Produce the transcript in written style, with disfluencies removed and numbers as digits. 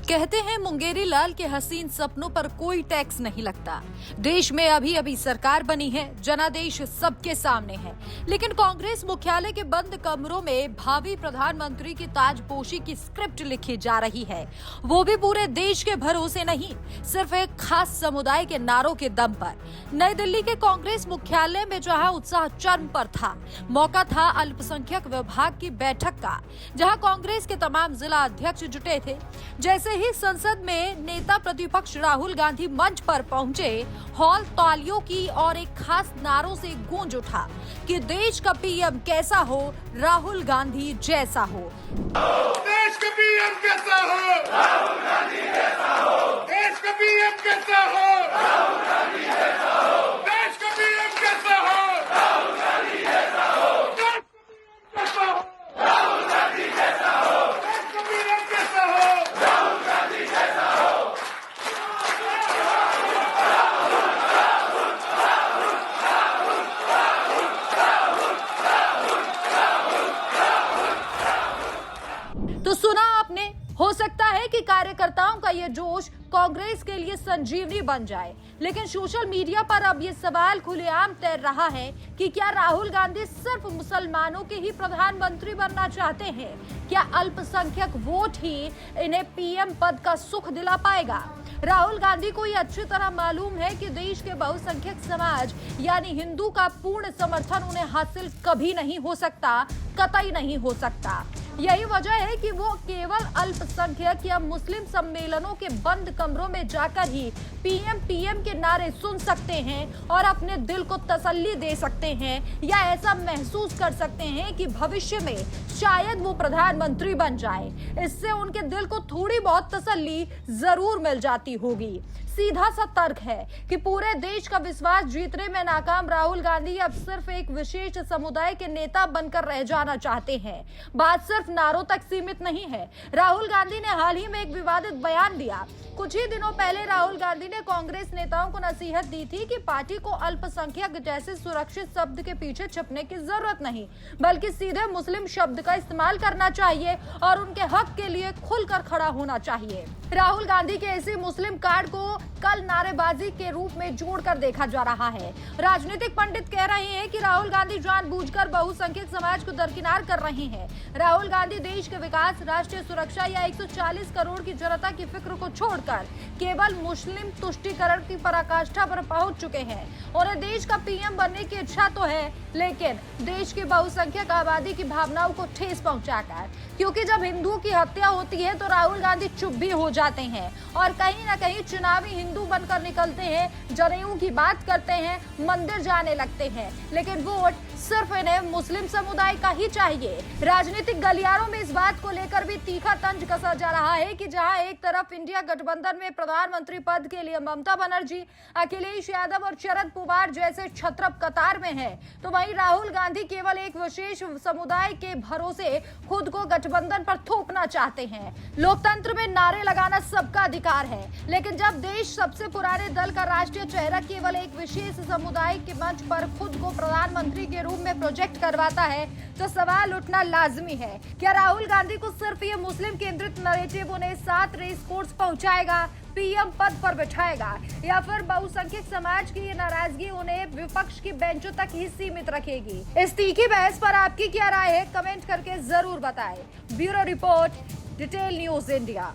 कहते हैं मुंगेरी लाल के हसीन सपनों पर कोई टैक्स नहीं लगता। देश में अभी अभी सरकार बनी है, जनादेश सबके सामने है, लेकिन कांग्रेस मुख्यालय के बंद कमरों में भावी प्रधानमंत्री की ताजपोशी की स्क्रिप्ट लिखी जा रही है। वो भी पूरे देश के भरोसे नहीं, सिर्फ एक खास समुदाय के नारों के दम पर। नई दिल्ली के कांग्रेस मुख्यालय में जहां उत्साह चरम पर था, मौका था अल्पसंख्यक विभाग की बैठक का, जहां कांग्रेस के तमाम जिला अध्यक्ष जुटे थे। जैसे ही संसद में नेता प्रतिपक्ष राहुल गांधी मंच पर पहुंचे, हॉल तालियों की और एक खास नारों से गूंज उठा कि देश का पीएम कैसा हो, राहुल गांधी जैसा हो। देश का पीएम कैसा हो, राहुल गांधी जैसा हो। देश का पीएम कैसा हो, राहुल गांधी जैसा हो। देश का पीएम कैसा हो, राहुल गांधी जैसा हो। देश का पीएम कैसा हो, राहुल गांधी जैसा हो। देश का पीएम कैसा हो, राहुल गांधी जैसा हो। तो सुना आपने, हो सकता है कि कार्यकर्ताओं का ये जोश कांग्रेस के लिए संजीवनी बन जाए, लेकिन सोशल मीडिया पर अब ये सवाल खुलेआम तैर रहा है कि क्या राहुल गांधी सिर्फ मुसलमानों के ही प्रधानमंत्री बनना चाहते हैं? क्या अल्पसंख्यक वोट ही इन्हें पीएम पद का सुख दिला पाएगा? राहुल गांधी को ये अच्छी तरह मालूम है कि देश के बहुसंख्यक समाज यानी हिंदू का पूर्ण समर्थन उन्हें हासिल कभी नहीं हो सकता, कतई नहीं हो सकता। यही वजह है कि वो केवल अल्पसंख्यक या मुस्लिम सम्मेलनों के बंद कमरों में जाकर ही पीएम के नारे सुन सकते हैं और अपने दिल को तसल्ली दे सकते हैं, या ऐसा महसूस कर सकते हैं कि भविष्य में शायद वो प्रधानमंत्री बन जाए। इससे उनके दिल को थोड़ी बहुत तसल्ली जरूर मिल जाती होगी। सीधा सा तर्क है कि पूरे देश का विश्वास जीतने में नाकाम राहुल गांधी अब सिर्फ एक विशेष समुदाय के नेता बनकर रह जाना चाहते हैं। बात सिर्फ नारों तक सीमित नहीं है। राहुल गांधी ने हाल ही में एक विवादित बयान दिया। कुछ ही दिनों पहले राहुल गांधी ने कांग्रेस नेताओं को नसीहत दी थी कि पार्टी को अल्पसंख्यक जैसे सुरक्षित शब्द के पीछे छुपने की जरूरत नहीं, बल्कि सीधे मुस्लिम शब्द का इस्तेमाल करना चाहिए और उनके हक के लिए खुलकर खड़ा होना चाहिए। राहुल गांधी के इसी मुस्लिम कार्ड को कल नारेबाजी के रूप में जोड़कर देखा जा रहा है। राजनीतिक पंडित कह रहे हैं कि राहुल गांधी जानबूझकर बहुसंख्यक समाज को दरकिनार कर रहे हैं। राहुल गांधी देश के विकास, राष्ट्रीय सुरक्षा या 140 करोड़ की जनता की फिक्र को छोड़कर केवल मुस्लिम तुष्टीकरण की पराकाष्ठा पर पहुंच चुके हैं। उन्हें देश का पीएम बनने की इच्छा तो है, लेकिन देश की बहुसंख्यक आबादी की भावनाओं को ठेस पहुंचाकर, क्योंकि जब हिंदुओं की हत्या होती है तो राहुल गांधी चुप भी हो जाते हैं और कहीं ना कहीं चुनावी हिंदू बनकर निकलते हैं, जनेऊ की बात करते हैं, मंदिर जाने लगते हैं, लेकिन वोट सिर्फ इन्हें मुस्लिम समुदाय का ही चाहिए। राजनीतिक गलियारों में इस बात को लेकर भी तीखा तंज कसा जा रहा है कि जहां एक तरफ इंडिया गठबंधन में प्रधानमंत्री पद के लिए ममता बनर्जी, अखिलेश यादव और शरद पवार जैसे छत्रप कतार में है, तो वहीं राहुल गांधी केवल एक विशेष समुदाय के भरोसे खुद को गठबंधन पर थोपना चाहते हैं। लोकतंत्र में नारे लगाना सबका अधिकार है, लेकिन जब देश सबसे पुराने दल का राष्ट्रीय चेहरा केवल एक विशेष समुदाय के मंच पर खुद को प्रधानमंत्री के रूप में प्रोजेक्ट करवाता है, तो सवाल उठना लाजमी है, क्या राहुल गांधी को सिर्फ ये मुस्लिम केंद्रित नैरेटिव उन्हें 7 रेस कोर्स पहुंचाएगा, पीएम पद पर बिठाएगा, या फिर बहुसंख्यक समाज की ये नाराजगी उन्हें विपक्ष की बेंचों तक ही सीमित रखेगी? इस तीखी बहस पर आपकी क्या राय है? कमेंट करके जरूर बताएं। Bureau report, detail news India.